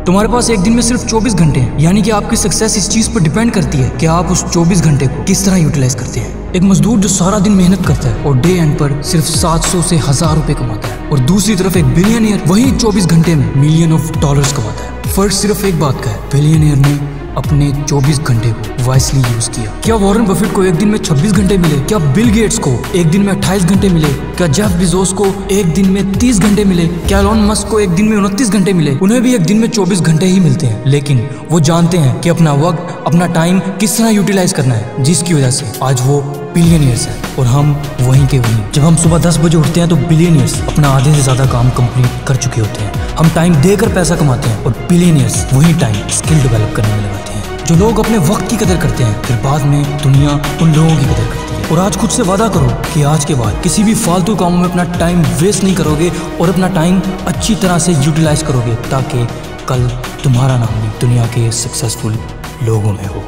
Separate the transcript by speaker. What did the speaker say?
Speaker 1: तुम्हारे पास एक दिन में सिर्फ 24 घंटे हैं, यानी कि आपकी सक्सेस इस चीज पर डिपेंड करती है कि आप उस 24 घंटे को किस तरह यूटिलाइज करते हैं। एक मजदूर जो सारा दिन मेहनत करता है और डे एंड पर सिर्फ 700 से 1000 रुपए कमाता है, और दूसरी तरफ एक बिलियनियर वही 24 घंटे में मिलियन ऑफ डॉलर्स कमाता है। फर्क सिर्फ एक बात का है, बिलियनियर ने अपने 24 घंटे को वाइसली यूज किया। क्या वॉरेन बफेट को एक दिन में 26 घंटे मिले? क्या बिल गेट्स को एक दिन में 28 घंटे मिले? क्या जेफ बेजोस को एक दिन में 30 घंटे मिले? क्या एलोन मस्क को एक दिन में 29 घंटे मिले? उन्हें भी एक दिन में 24 घंटे ही मिलते हैं, लेकिन वो जानते हैं कि अपना वक्त, अपना टाइम किस तरह यूटिलाइज करना है, जिसकी वजह से आज वो बिलियनियर्स है और हम वहीं के वहीं। जब हम सुबह 10 बजे उठते हैं तो बिलियनियर्स अपना आधे से ज्यादा काम कंप्लीट कर चुके होते हैं। हम टाइम देकर पैसा कमाते हैं और बिलियनियर्स वही टाइम स्किल डेवलप करने में लगाते हैं। जो लोग अपने वक्त की कदर करते हैं, फिर बाद में दुनिया उन लोगों की कदर करती है। और आज खुद से वादा करो कि आज के बाद किसी भी फालतू कामों में अपना टाइम वेस्ट नहीं करोगे और अपना टाइम अच्छी तरह से यूटिलाइज करोगे, ताकि कल तुम्हारा नाम भी दुनिया के सक्सेसफुल लोगों में हो।